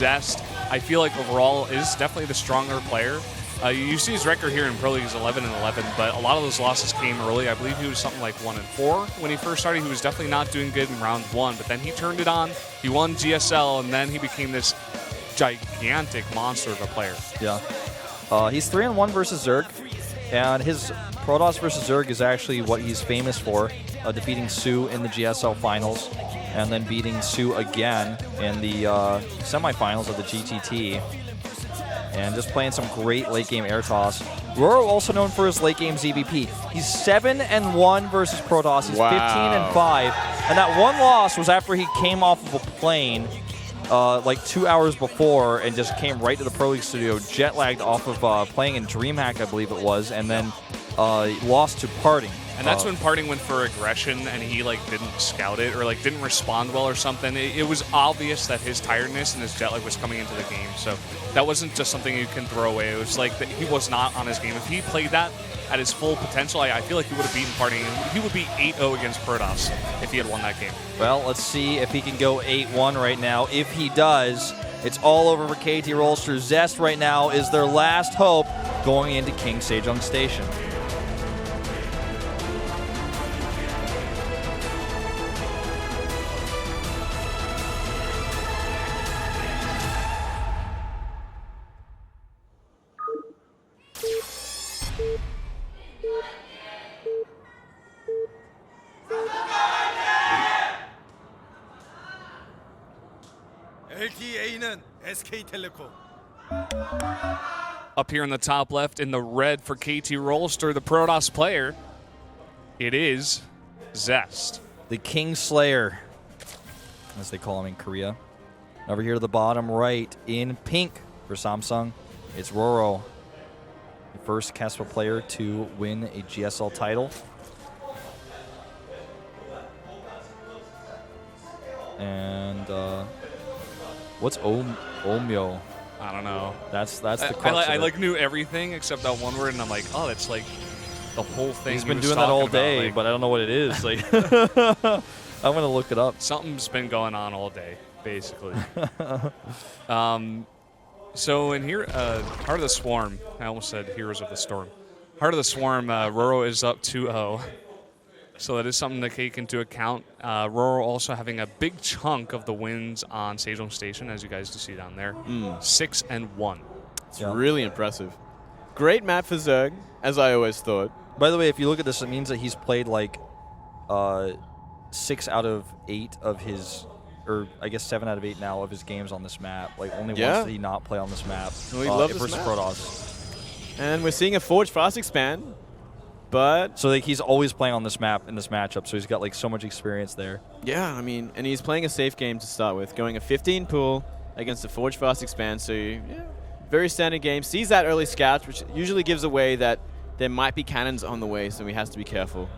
Zest, I feel like overall is definitely the stronger player. You see his record here in Pro League is 11-11, but a lot of those losses came early. I believe he was something like 1-4 when he first started. He was definitely not doing good in round 1, but then he turned it on. He won GSL, and then he became this gigantic monster of a player. Yeah. He's 3-1 versus Zerg, and his Protoss versus Zerg is actually what he's famous for, defeating Sue in the GSL finals, and then beating Sue again in the semifinals of the GTT. And just playing some great late-game air toss. RorO also known for his late-game ZBP. He's 7-1 versus Protoss. He's 15-5. And that one loss was after he came off of a plane like 2 hours before and just came right to the Pro League studio, jet-lagged off of playing in DreamHack, I believe it was, and then lost to Parting. And that's when Parting went for aggression and he like didn't scout it or like didn't respond well or something. It was obvious that his tiredness and his jet lag was coming into the game. So that wasn't just something you can throw away. It was like that he was not on his game. If he played that at his full potential, I feel like he would have beaten Parting. He would be 8-0 against Protoss if he had won that game. Well, let's see if he can go 8-1 right now. If he does, it's all over for KT Rolster. Zest right now is their last hope going into King Sejong Station. Up here in the top left in the red for KT Rolster, the Protoss player, it is Zest. The King Slayer, as they call him in Korea. Over here to the bottom right in pink for Samsung, it's RorO, the first Kespa player to win a GSL title. And what's Omyo? I don't know. That's the crux I of it. like knew everything except that one word, and I'm like, oh, that's like the whole thing. He's been doing that all day, but I don't know what it is. Like, I'm gonna look it up. Something's been going on all day, basically. So in here, Heart of the Swarm. I almost said Heroes of the Storm. Heart of the Swarm. RorO is up 2-0. So that is something to take into account. RorO also having a big chunk of the wins on Sejong Station, as you guys can see down there. 6-1. It's really impressive. Great map for Zerg, as I always thought. By the way, if you look at this, it means that he's played like 6 out of 8 of his, or I guess 7 out of 8 now of his games on this map. Like only once did he not play on this map. We love this versus map. Protoss. And we're seeing a Forge Fast expand. But so like he's always playing on this map in this matchup, so he's got like so much experience there. Yeah, I mean, and he's playing a safe game to start with, going a 15 pool against a Forge Fast expand. So yeah, very standard game. Sees that early scout, which usually gives away that there might be cannons on the way, so he has to be careful.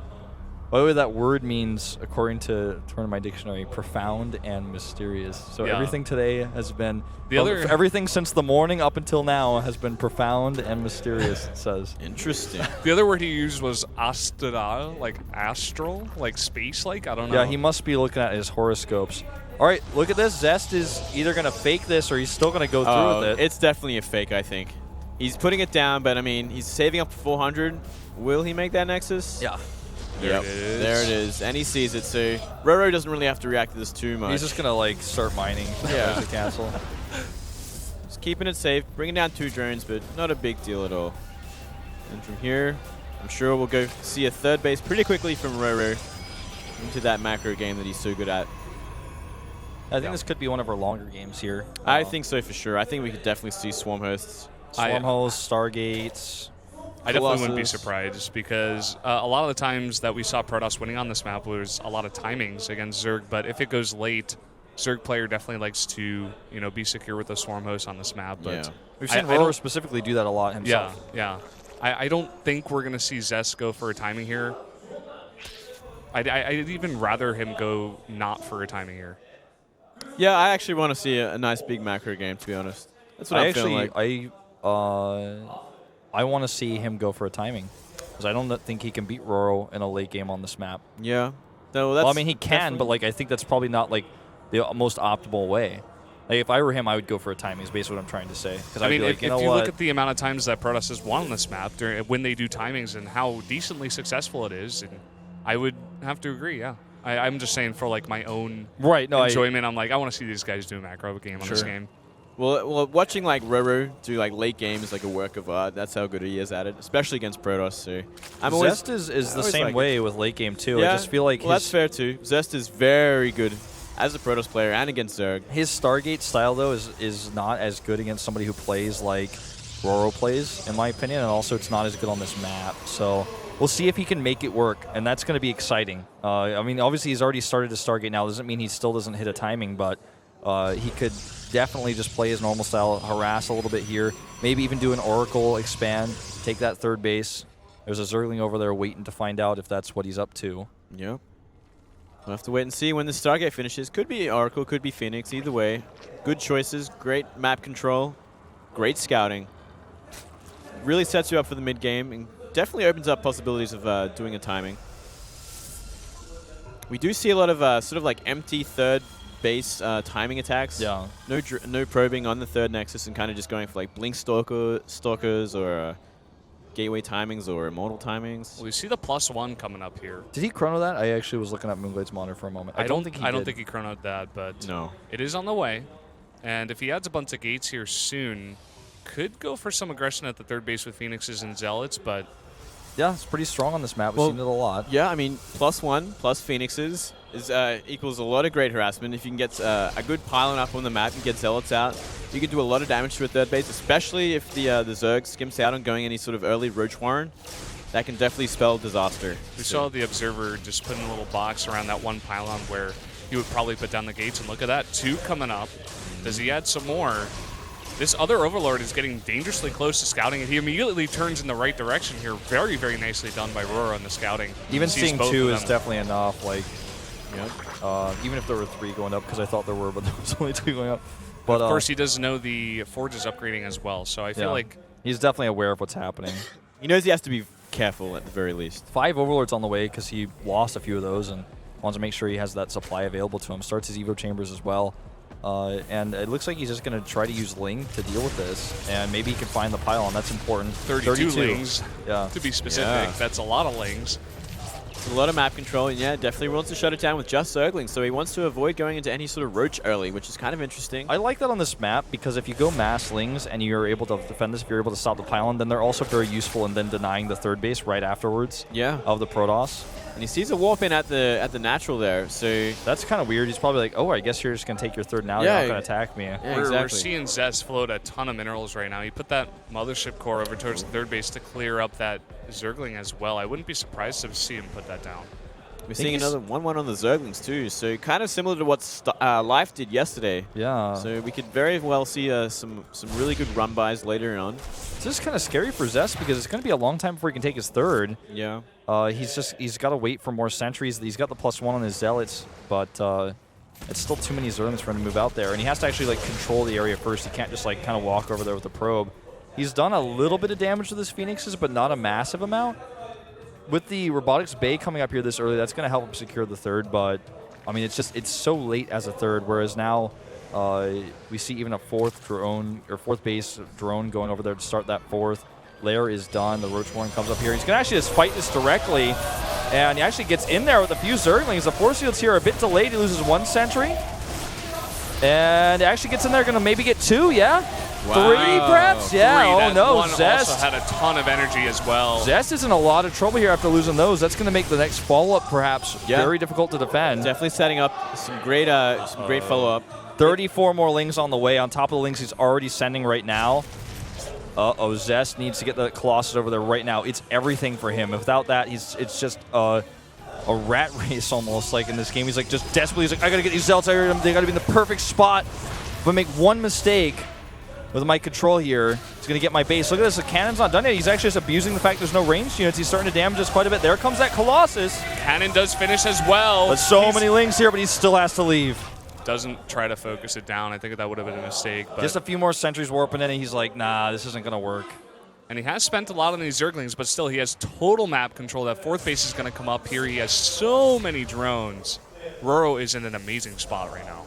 By the way, that word means, according to Turn My Dictionary, profound and mysterious. So everything today has been, everything since the morning up until now has been profound and mysterious, it says. Interesting. The other word he used was astral, like astral, like space-like. I don't know. Yeah, he must be looking at his horoscopes. All right, look at this. Zest is either going to fake this or he's still going to go through with it. It's definitely a fake, I think. He's putting it down, but I mean, he's saving up for 400. Will he make that Nexus? Yeah. There it is. There it is. And he sees it, so RorO doesn't really have to react to this too much. He's just going to like start mining the castle. Just keeping it safe, bringing down 2 drones, but not a big deal at all. And from here, I'm sure we'll go see a third base pretty quickly from RorO into that macro game that he's so good at. I think this could be one of our longer games here. I think so for sure. I think we could definitely see Swarm Hosts. Swarm Hosts, Stargates. I definitely wouldn't be surprised because a lot of the times that we saw Protoss winning on this map was a lot of timings against Zerg, but if it goes late, Zerg player definitely likes to be secure with the Swarm Host on this map. But we've seen RorO specifically do that a lot himself. Yeah. I don't think we're going to see Zest go for a timing here. I'd even rather him go not for a timing here. Yeah, I actually want to see a nice big macro game, to be honest. That's what I'm feeling like. I want to see him go for a timing because I don't think he can beat RorO in a late game on this map. Yeah. No, well, I mean, he can, but like I think that's probably not like the most optimal way. Like, if I were him, I would go for a timing, is basically what I'm trying to say. Because I mean, be like, if you know you what? look at the amount of times that Protoss has won on this map when they do timings and how decently successful it is, and I would have to agree, yeah. I'm just saying for like my own enjoyment, I'm like, I want to see these guys do a macro game on this game. Well, watching like RorO do like late game is like a work of art. That's how good he is at it, especially against Protoss. So Zest is the same way with late game too. Yeah, I just feel like that's fair too. Zest is very good as a Protoss player and against Zerg. His Stargate style though is not as good against somebody who plays like RorO plays, in my opinion, and also it's not as good on this map. So we'll see if he can make it work, and that's going to be exciting. I mean, obviously he's already started to Stargate now. Doesn't mean he still doesn't hit a timing, but he could definitely just play his normal style, harass a little bit here, maybe even do an Oracle expand, take that third base. There's a Zergling over there waiting to find out if that's what he's up to. Yeah. We'll have to wait and see when the Stargate finishes. Could be Oracle, could be Phoenix, either way. Good choices, great map control, great scouting. Really sets you up for the mid game and definitely opens up possibilities of doing a timing. We do see a lot of sort of like empty third base timing attacks. Yeah. No probing on the third nexus and kind of just going for like blink stalkers or gateway timings or immortal timings. We see the +1 coming up here. Did he chrono that? I actually was looking at Moonglade's monitor for a moment. I don't think he chronoed that, but no. It is on the way. And if he adds a bunch of gates here soon, could go for some aggression at the third base with Phoenixes and Zealots, but yeah, it's pretty strong on this map. We've seen it a lot. Yeah, I mean, +1 plus Phoenixes is equals a lot of great harassment. If you can get a good pylon up on the map, you get Zealots out, you can do a lot of damage to a third base, especially if the Zerg skimps out on going any sort of early Roach Warren. That can definitely spell disaster. We saw the Observer just put in a little box around that one pylon where he would probably put down the gates, and look at that, 2 coming up. Does he add some more? This other Overlord is getting dangerously close to scouting, and he immediately turns in the right direction here. Very, very nicely done by RorO on the scouting. Even seeing 2 is definitely enough. Like, yep. Even if there were 3 going up, because I thought there were, but there was only 2 going up. But of course, he does know the Forge is upgrading as well, so I feel like he's definitely aware of what's happening. He knows he has to be careful at the very least. 5 Overlords on the way because he lost a few of those and wants to make sure he has that supply available to him. Starts his Evo chambers as well. And it looks like he's just going to try to use Ling to deal with this, and maybe he can find the pylon. That's important. 32 Lings, to be specific. Yeah. That's a lot of Lings. It's a lot of map control, and yeah, definitely wants to shut it down with just Zerglings, so he wants to avoid going into any sort of Roach early, which is kind of interesting. I like that on this map, because if you go mass Lings and you're able to defend this, if you're able to stop the pylon, then they're also very useful in then denying the third base right afterwards of the Protoss. And he sees a warp in at the natural there, so that's kind of weird. He's probably like, oh, I guess you're just going to take your third now. You're not going to attack me. Yeah, we're seeing Zest float a ton of minerals right now. He put that Mothership core over towards the third base to clear up that Zergling as well. I wouldn't be surprised to see him put that down. We're seeing another 1-1 on the Zerglings too, so kind of similar to what Life did yesterday. Yeah. So we could very well see some really good run-bys later on. It's just kind of scary for Zest because it's going to be a long time before he can take his third. Yeah. He's got to wait for more sentries. He's got the +1 on his Zealots, but it's still too many Zerglings for him to move out there, and he has to actually like control the area first. He can't just like kind of walk over there with the probe. He's done a little bit of damage to his Phoenixes, but not a massive amount. With the Robotics Bay coming up here this early, that's going to help him secure the third, but I mean, it's so late as a third, whereas now we see even a fourth base drone going over there to start that fourth. Lair is done. The Roach Warren comes up here. He's going to actually just fight this directly, and he actually gets in there with a few Zerglings. The force fields here are a bit delayed. He loses 1 sentry, and actually gets in there, going to maybe get 2, Wow. 3 perhaps? Yeah, oh no, Zest also had a ton of energy as well. Zest is in a lot of trouble here after losing those. That's going to make the next follow-up perhaps very difficult to defend. Definitely setting up some great follow-up. 34 more Lings on the way, on top of the Lings he's already sending right now. Uh-oh, Zest needs to get the Colossus over there right now. It's everything for him. Without that, it's just a rat race almost like in this game. He's like just desperately, he's like, I got to get these Zealots out here. They got to be in the perfect spot. If I make one mistake with my control here, it's going to get my base. Look at this, the cannon's not done yet. He's actually just abusing the fact there's no ranged units. He's starting to damage us quite a bit. There comes that Colossus. Cannon does finish as well. But so many Lings here, but he still has to leave. Doesn't try to focus it down. I think that would have been a mistake. But just a few more sentries warping in, and he's like, nah, this isn't going to work. And he has spent a lot on these Zerglings, but still he has total map control. That fourth base is going to come up here. He has so many drones. RorO is in an amazing spot right now.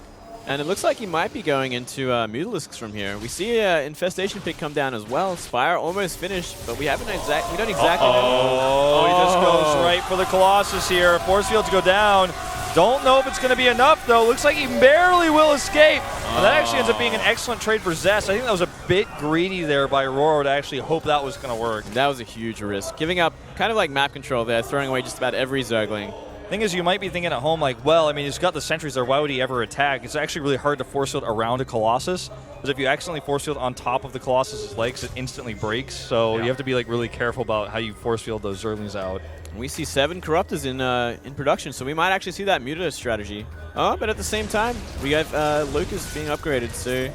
And it looks like he might be going into Mutalisks from here. We see Infestation pick come down as well. Spire almost finished, but we don't exactly know. Oh, he just goes right for the Colossus here. Force fields go down. Don't know if it's going to be enough, though. Looks like he barely will escape. And that actually ends up being an excellent trade for Zest. I think that was a bit greedy there by RorO to actually hope that was going to work. That was a huge risk. Giving up kind of like map control there, throwing away just about every Zergling. Thing is, you might be thinking at home, like, well, I mean, he's got the sentries there. Why would he ever attack? It's actually really hard to force field around a Colossus, because if you accidentally force field on top of the Colossus's legs, it instantly breaks. So you have to be like really careful about how you force field those Zerglings out. We see 7 Corruptors in production, so we might actually see that Mutalisk strategy. Oh, but at the same time, we have Lucas being upgraded, so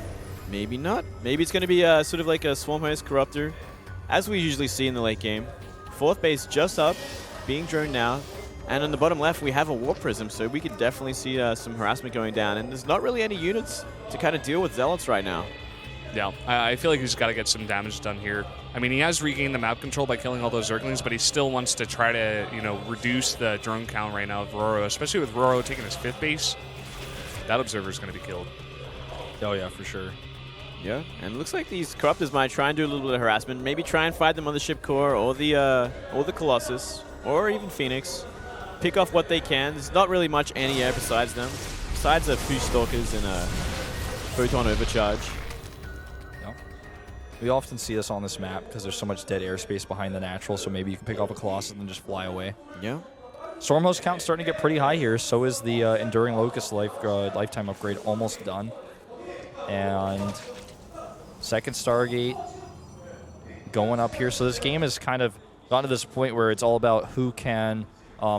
maybe not. Maybe it's going to be sort of like a Swarm Host Corruptor, as we usually see in the late game. 4th base just up, being droned now. And on the bottom left, we have a Warp Prism, so we could definitely see some harassment going down. And there's not really any units to kind of deal with Zealots right now. Yeah, I feel like he's got to get some damage done here. I mean, he has regained the map control by killing all those Zerglings, but he still wants to try to, reduce the drone count right now of RorO, especially with RorO taking his 5th base. That Observer is going to be killed. Oh, yeah, for sure. Yeah, and it looks like these Corruptors might try and do a little bit of harassment, maybe try and fight the Mothership Core or the Colossus, or even Phoenix. Pick off what they can. There's not really much anti-air besides them, besides a few Stalkers and a Photon Overcharge. Yeah. We often see this on this map because there's so much dead airspace behind the natural, so maybe you can pick off a Colossus and just fly away. Yeah. Storm Host count starting to get pretty high here. So is the Enduring Locust lifetime upgrade almost done. And second Stargate going up here. So this game has kind of gotten to this point where it's all about who can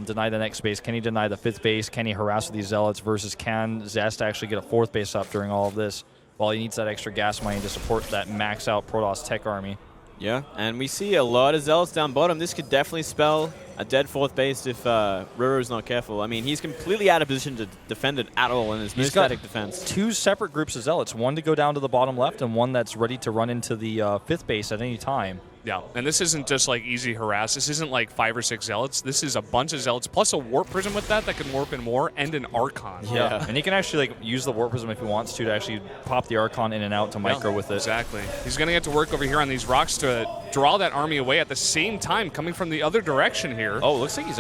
deny the next base. Can he deny the 5th base? Can he harass with these Zealots? Versus can Zest actually get a 4th base up during all of this while he needs that extra gas mining to support that max out Protoss tech army? Yeah, and we see a lot of Zealots down bottom. This could definitely spell a dead 4th base if RorO's not careful. I mean, he's completely out of position to defend it at all in his no static defense. 2 separate groups of Zealots, one to go down to the bottom left and one that's ready to run into the 5th base at any time. Yeah, and this isn't just like easy harass. This isn't like 5 or 6 Zealots. This is a bunch of Zealots plus a Warp Prism with that can warp in more, and an Archon. Yeah, and he can actually use the Warp Prism if he wants to actually pop the Archon in and out to micro with it. Exactly. He's going to get to work over here on these rocks to draw that army away at the same time coming from the other direction here. Oh, it looks like he's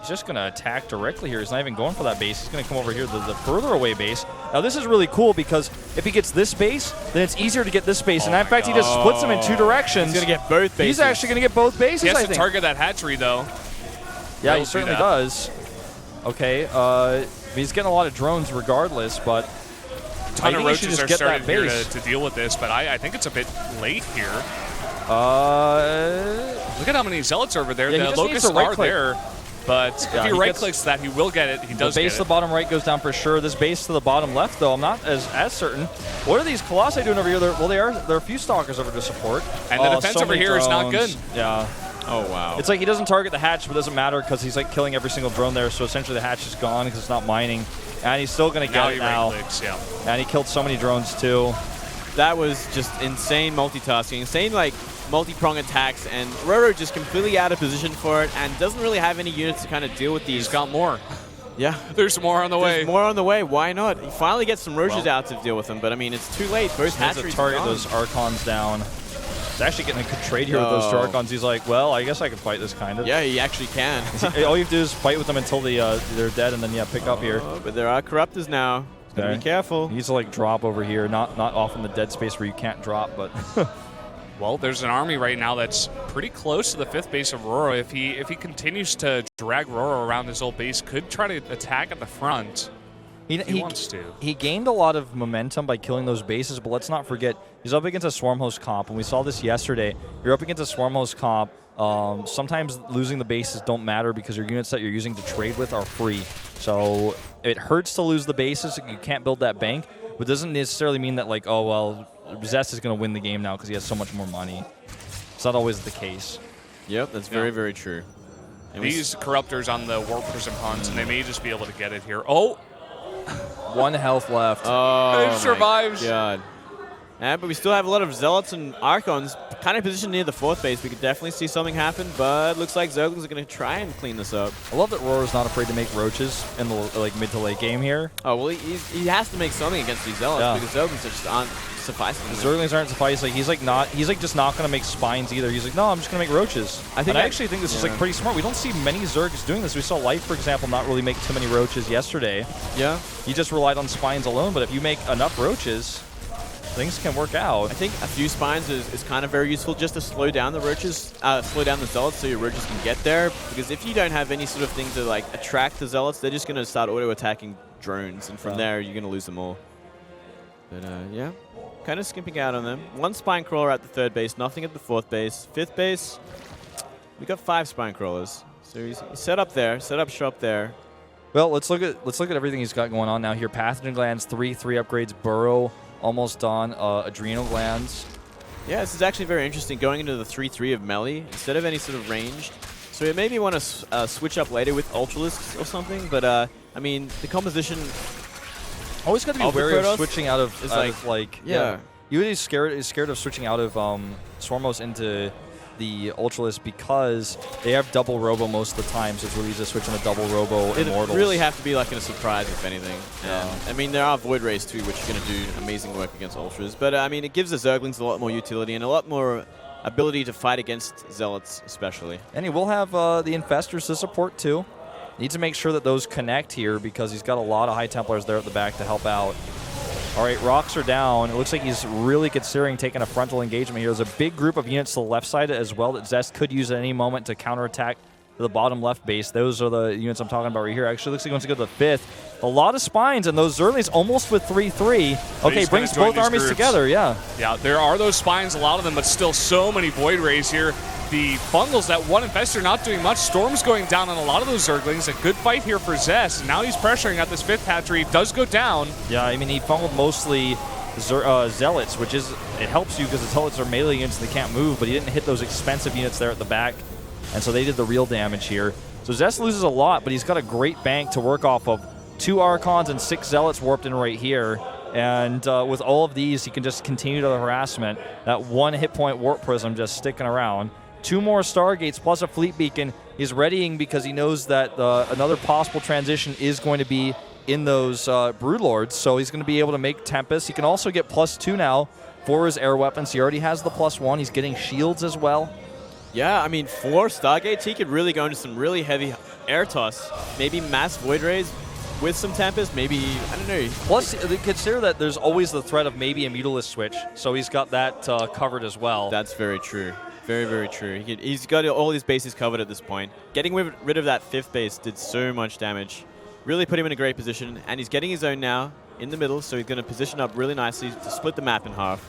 just going to attack directly here. He's not even going for that base. He's going to come over here to the further away base. Now, this is really cool because if he gets this base, then it's easier to get this base. And in fact, he just splits them in 2 directions. He's going to get both bases. He's actually going to get both bases, He has I to think. target that hatchery, though. Yeah, he certainly does. Okay, he's getting a lot of drones regardless, but a ton of roaches are starting here to deal with this, but I think it's a bit late here. Look at how many Zealots are over there. Yeah, the Locusts are there. But if he right-clicks that, he will get it. He does get it. The base to the bottom right goes down for sure. This base to the bottom left, though, I'm not as certain. What are these Colossi doing over here? There are a few Stalkers over to support. And the defense over here is not good. Yeah. Oh, wow. It's like he doesn't target the hatch, but it doesn't matter because he's like killing every single drone there. So essentially the hatch is gone because it's not mining. And he's still going to get it now. Yeah. And he killed so many drones, too. That was just insane multitasking. Insane, like, multi-prong attacks, and RorO just completely out of position for it and doesn't really have any units to kind of deal with these. He's got more. Yeah. There's more on the way. There's more on the way. Why not? He finally gets some roaches out to deal with them, but I mean, it's too late. Both hatcheries to target those Archons down. He's actually getting a good trade here with those Archons. He's like, well, I guess I can fight this kind of. Yeah, he actually can. All you have to do is fight with them until they're dead, and then, pick up here. But there are Corruptors now. Gotta be careful. He needs to, like, drop over here. Not off in the dead space where you can't drop, but... Well, there's an army right now that's pretty close to the 5th base of RorO. If he continues to drag RorO around his old base, could try to attack at the front. He wants to. He gained a lot of momentum by killing those bases, but let's not forget, he's up against a Swarm Host comp, and we saw this yesterday. You're up against a Swarm Host comp. Sometimes losing the bases don't matter because your units that you're using to trade with are free. So it hurts to lose the bases. You can't build that bank, but doesn't necessarily mean that, like, oh, well, Zest is going to win the game now because he has so much more money. It's not always the case. Yep, that's very, very true. And these Corruptors on the Warp Prism hunts, and they may just be able to get it here. Oh! 1 health left. Oh, It survives. God. But we still have a lot of Zealots and Archons kind of positioned near the 4th base. We could definitely see something happen, but looks like Zerglings are going to try and clean this up. I love that RorO's not afraid to make roaches in the mid to late game here. Oh, well, he has to make something against these Zealots because Zerglings just aren't sufficing. Zerglings aren't sufficing. He's like just not going to make spines either. He's like, no, I'm just going to make roaches. I actually think this is like pretty smart. We don't see many Zergs doing this. We saw Life, for example, not really make too many roaches yesterday. Yeah. He just relied on spines alone, but if you make enough roaches, things can work out. I think a few spines is kind of very useful just to slow down the roaches, slow down the Zealots so your roaches can get there. Because if you don't have any sort of thing to like attract the Zealots, they're just going to start auto-attacking drones, and from there you're going to lose them all. But yeah, kind of skimping out on them. 1 spine crawler at the 3rd base, nothing at the 4th base. 5th base, we got 5 spine crawlers. So he's set up there, set up shop there. Well, let's look at everything he's got going on now here. Pathogen glands, 3 upgrades. Burrow almost done. Adrenal glands. Yeah, this is actually very interesting. Going into the 3/3 of melee instead of any sort of ranged. So it maybe want to switch up later with Ultralisks or something. But I mean, the composition. Always got to be wary of switching out of yeah. You would be scared of switching out of Swarmos into the Ultralisk because they have double Robo most of the time, so it's really easy to switch into double Robo Immortals. It really have to be like in a surprise, if anything. I mean, there are Void Rays too, which are going to do amazing work against Ultras. But I mean, it gives the Zerglings a lot more utility and a lot more ability to fight against Zealots, especially. And he will have the Infestors to support too. Needs to make sure that those connect here because he's got a lot of High Templars there at the back to help out. All right, rocks are down. It looks like he's really considering taking a frontal engagement here. There's a big group of units to the left side as well that Zest could use at any moment to counterattack the bottom left base. Those are the units I'm talking about right here. Actually, looks like he wants to go to the 5th. A lot of spines, and those Zerglings almost with 3/3. Okay, brings both armies groups together, yeah. Yeah, there are those spines, a lot of them, but still so many Void Rays here. The Fungals, that one Infestor not doing much. Storm's going down on a lot of those Zerglings. A good fight here for Zest. Now he's pressuring at this 5th hatchery. Does go down. Yeah, I mean, he fungled mostly Zealots, which is, it helps you because the Zealots are melee units and they can't move, but he didn't hit those expensive units there at the back. And so they did the real damage here. So Zest loses a lot, but he's got a great bank to work off of. 2 Archons and 6 Zealots warped in right here. And with all of these, he can just continue to the harassment. That 1 hit point Warp Prism just sticking around. 2 more Stargates plus a Fleet Beacon. He's readying because he knows that another possible transition is going to be in those Broodlords. So he's going to be able to make Tempest. He can also get +2 now for his air weapons. He already has the +1. He's getting shields as well. Yeah, I mean, 4 Stargates, he could really go into some really heavy air toss. Maybe mass Void Rays with some Tempest, maybe, I don't know. Plus, consider that there's always the threat of maybe a Mutalisk switch. So he's got that covered as well. That's very true. Very, very true. He's got all his bases covered at this point. Getting rid of that 5th base did so much damage. Really put him in a great position. And he's getting his own now in the middle, so he's going to position up really nicely to split the map in half.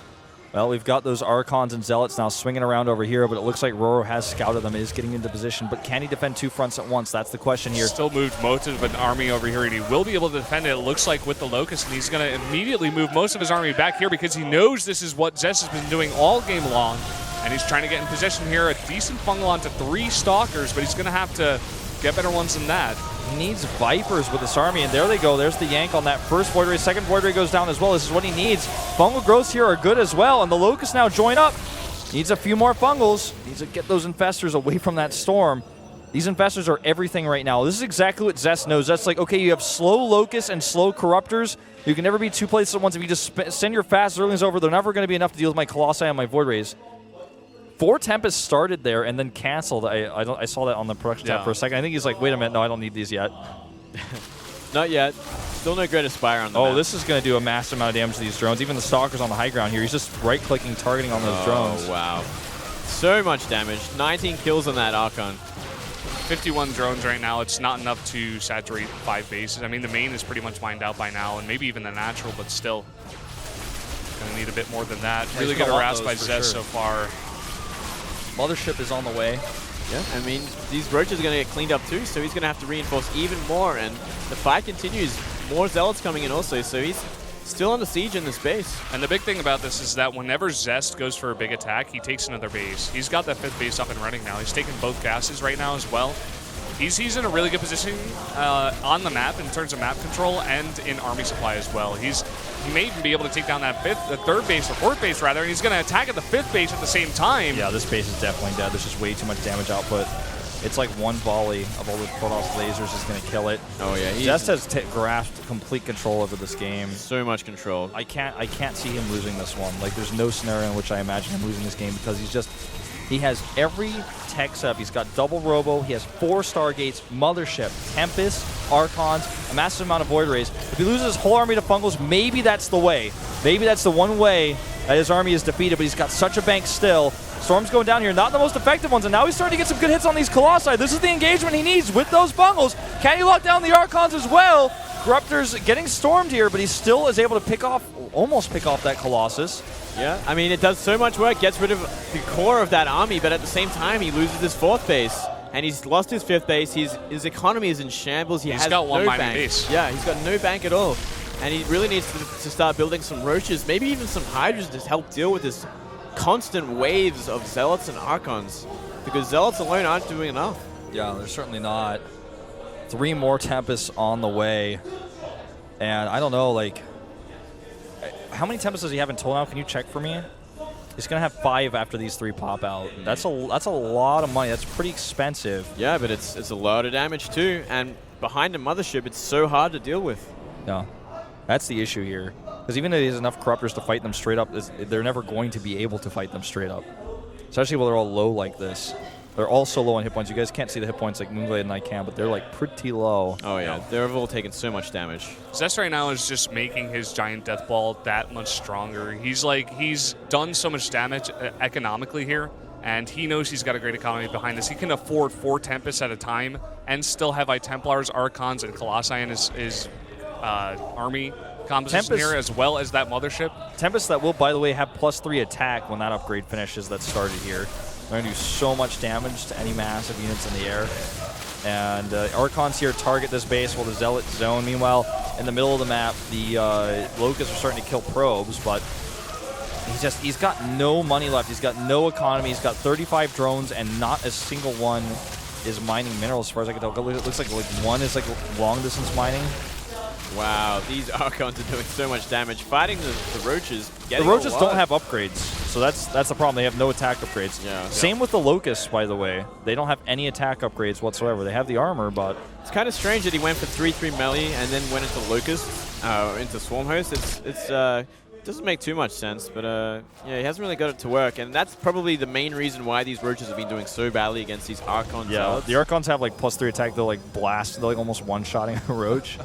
Well, we've got those Archons and Zealots now swinging around over here, but it looks like RorO has scouted them, is getting into position. But can he defend 2 fronts at once? That's the question here. Still moved most of an army over here, and he will be able to defend it, it looks like, with the Locust. And he's going to immediately move most of his army back here because he knows this is what Zest has been doing all game long. And he's trying to get in position here. A decent fungal onto 3 Stalkers, but he's going to have to get better ones than that. He needs Vipers with this army, and there they go. There's the yank on that first Void Ray. Second Void Ray goes down as well. This is what he needs. Fungal growths here are good as well, and the Locusts now join up. Needs a few more Fungals. Needs to get those Infestors away from that Storm. These Infestors are everything right now. This is exactly what Zest knows. Zest's like, okay, you have slow Locusts and slow Corruptors. You can never be 2 places at once. If you just send your fast Zerglings over, they're never going to be enough to deal with my Colossi and my Void Rays. 4 Tempest started there and then canceled. I saw that on the production tab for a second. I think he's like, wait a minute, no, I don't need these yet. Not yet. Still no Great Aspire on the map. This is going to do a massive amount of damage to these drones. Even the Stalkers on the high ground here. He's just right-clicking, targeting on those drones. Oh, wow. So much damage. 19 kills on that Archon. 51 drones right now. It's not enough to saturate 5 bases. I mean, the main is pretty much mined out by now, and maybe even the natural, but still. Going to need a bit more than that. Really get harassed by Zest so far. Mothership is on the way. Yeah, I mean, these roaches are going to get cleaned up too, so he's going to have to reinforce even more, and the fight continues. More Zealots coming in also, so he's still under siege in this base. And the big thing about this is that whenever Zest goes for a big attack, he takes another base. He's got that 5th base up and running now. He's taking both gases right now as well. He's in a really good position on the map in terms of map control and in army supply as well. He's He may even be able to take down that third base or fourth base rather, and he's going to attack at the fifth base at the same time. Yeah, this base is definitely dead. There's just way too much damage output. It's like one volley of all the Protoss lasers is going to kill it. Oh yeah, Zest has grasped complete control over this game. So much control. I can't see him losing this one. Like, there's no scenario in which I imagine him losing this game because he has every tech setup. He's got double robo. He has 4 Stargates, Mothership, Tempest, Archons, a massive amount of Void Rays. If he loses his whole army to Fungals, maybe that's the way. Maybe that's the one way that his army is defeated, but he's got such a bank still. Storm's going down here, not the most effective ones, and now he's starting to get some good hits on these Colossi. This is the engagement he needs with those Fungals. Can he lock down the Archons as well? Corruptor's getting stormed here, but he still is able to almost pick off that Colossus. Yeah, I mean, it does so much work, gets rid of the core of that army, but at the same time, he loses his 4th base. And he's lost his 5th base. His economy is in shambles. He's got one no mining bank. base. Yeah, he's got no bank at all. And he really needs to start building some Roaches, maybe even some Hydras to help deal with this constant waves of Zealots and Archons. Because Zealots alone aren't doing enough. Yeah, they're certainly not. 3 more Tempests on the way. And I don't know, like, how many Tempests does he have in total now? Can you check for me? He's going to have 5 after these 3 pop out. That's a lot of money. That's pretty expensive. Yeah, but it's a lot of damage too. And behind a Mothership, it's so hard to deal with. Yeah, that's the issue here. Because even if he has enough Corruptors to fight them straight up, they're never going to be able to fight them straight up. Especially when they're all low like this. They're all so low on hit points. You guys can't see the hit points like Moonglade and I can, but they're like pretty low. Oh yeah, they're all taking so much damage. Zest right now is just making his giant death ball that much stronger. He's done so much damage economically here, and he knows he's got a great economy behind this. He can afford 4 Tempests at a time and still have Templars, Archons, and Colossi in his army composition here, as well as that Mothership. Tempest that will, by the way, have +3 attack when that upgrade finishes that started here. They're going to do so much damage to any massive units in the air. And Archons here target this base while the Zealot zone. Meanwhile, in the middle of the map, the Locusts are starting to kill probes, but he's got no money left. He's got no economy. He's got 35 drones, and not a single one is mining minerals as far as I can tell. It looks like one is like long-distance mining. Wow, these Archons are doing so much damage. Fighting the Roaches. The Roaches don't have upgrades, so that's the problem. They have no attack upgrades. Yeah. Same with the Locusts, by the way. They don't have any attack upgrades whatsoever. They have the armor, but... It's kind of strange that he went for 3/3 melee and then went into Locust, into Swarm Host. It doesn't make too much sense, but yeah, he hasn't really got it to work, and that's probably the main reason why these Roaches have been doing so badly against these Archons. Yeah, the Archons have like +3 attack. They'll like blast. They're like almost one-shotting a Roach.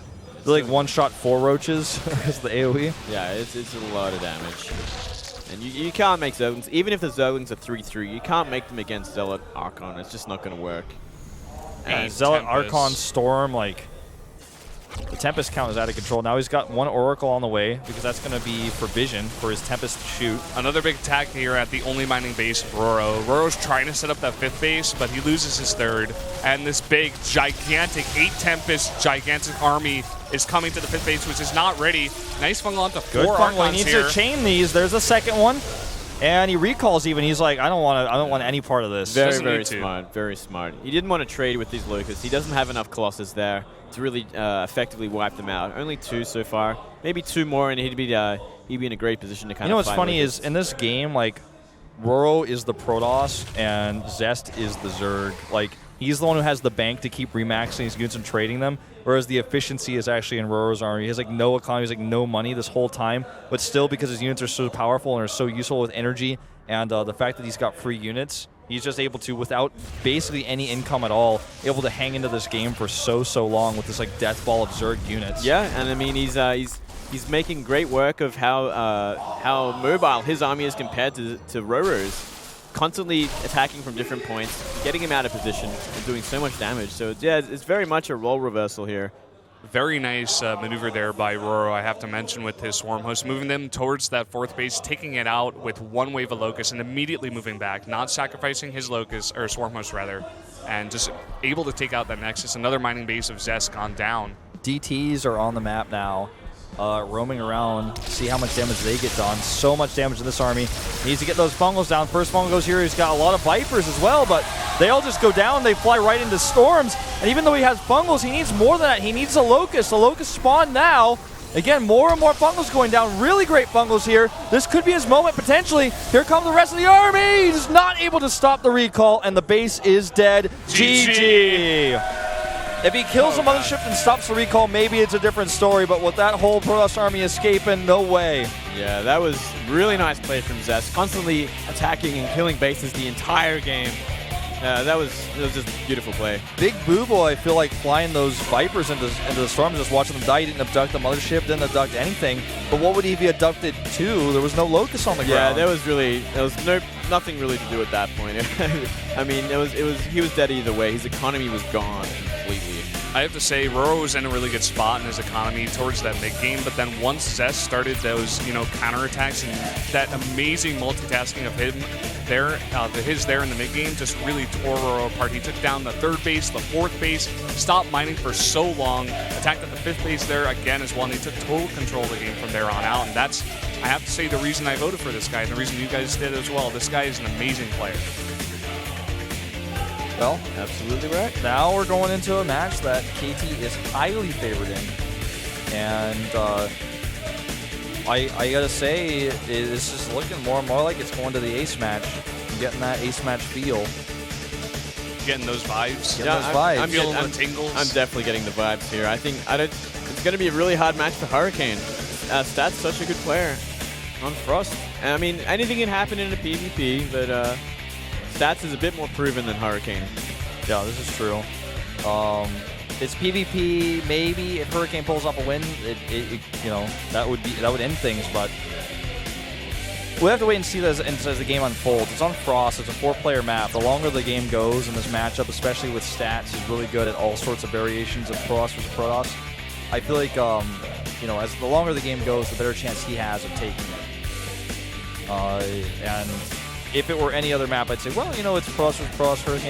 They're like one-shot 4 Roaches as the AoE. Yeah, it's a lot of damage. And you can't make Zerglings. Even if the Zerglings are 3/3, you can't make them against Zealot Archon. It's just not going to work. And Zealot Archon Storm, like, the Tempest count is out of control. Now he's got 1 Oracle on the way because that's going to be for vision for his Tempest to shoot. Another big attack here at the only mining base of RorO. RorO's trying to set up that 5th base, but he loses his 3rd. And this big, gigantic 8 Tempest, gigantic army is coming to the 5th base, which is not ready. Nice fungal onto 4 Archons He needs here. to chain these. There's a second one. And he recalls even. He's like, I don't want any part of this. Very smart. Very smart. He didn't want to trade with these Locusts. He doesn't have enough Colossus there to really effectively wipe them out. Only 2 so far. Maybe 2 more, and he'd be in a great position to kind of. You know what's funny is in this game, like, RorO is the Protoss and Zest is the Zerg. Like, he's the one who has the bank to keep remaxing his units and trading them, whereas the efficiency is actually in RorO's army. He has like no economy, he has like no money this whole time, but still because his units are so powerful and are so useful with energy, and the fact that he's got free units, he's just able to, without basically any income at all, able to hang into this game for so long with this like death ball of Zerg units. Yeah, and I mean he's making great work of how mobile his army is compared to RorO's. Constantly attacking from different points, getting him out of position, and doing so much damage. So yeah, it's very much a role reversal here. Very nice maneuver there by RorO, I have to mention, with his Swarm Host, moving them towards that 4th base, taking it out with 1 wave of Locust, and immediately moving back, not sacrificing his Locust, or Swarm Host rather, and just able to take out that Nexus. Another mining base of Zest gone down. DTs are on the map now. Roaming around, see how much damage they get done. So much damage in this army. Needs to get those fungals down. First fungal goes here. He's got a lot of Vipers as well, but they all just go down. They fly right into Storms. And even though he has fungals, he needs more than that. He needs a Locust. The Locust spawn now. Again, more and more Fungals going down. Really great Fungals here. This could be his moment, potentially. Here come the rest of the army. He's not able to stop the recall, and the base is dead. GG. If he kills the mothership and stops the recall, maybe it's a different story, but with that whole Protoss army escaping, no way. Yeah, that was really nice play from Zest. Constantly attacking and killing bases the entire game. That was just a beautiful play. Big Boo I feel like flying those Vipers into the storm, just watching them die. He didn't abduct the mothership, didn't abduct anything. But what would he be abducted to? There was no locus on the ground. Yeah, there was nothing really to do at that point. I mean, he was dead either way. His economy was gone completely. I have to say, RorO was in a really good spot in his economy towards that mid game, but then once Zest started those, counterattacks and that amazing multitasking of him there, in the mid game just really tore RorO apart. He took down the third base, the fourth base, stopped mining for so long, attacked at the fifth base there again as well, and he took total control of the game from there on out. And that's, I have to say, the reason I voted for this guy, and the reason you guys did as well. This guy is an amazing player. Well, absolutely right. Now we're going into a match that KT is highly favored in. And I gotta say, this is looking more and more like it's going to the ace match. I'm getting that ace match feel. Getting those vibes. I'm feeling the tingles. I'm definitely getting the vibes here. I think it's going to be a really hard match for Hurricane. Stat's such a good player on Frost. I mean, anything can happen in a PvP, but Stats is a bit more proven than Hurricane. Yeah, this is true. It's PvP. Maybe if Hurricane pulls off a win, that would end things. But we'll have to wait and see this as the game unfolds. It's on Frost. It's a 4-player map. The longer the game goes in this matchup, especially with Stats, he's really good at all sorts of variations of Frost versus Protoss. I feel like as the longer the game goes, the better chance he has of taking it. And if it were any other map, I'd say, well, it's Protoss versus Protoss, Hurricane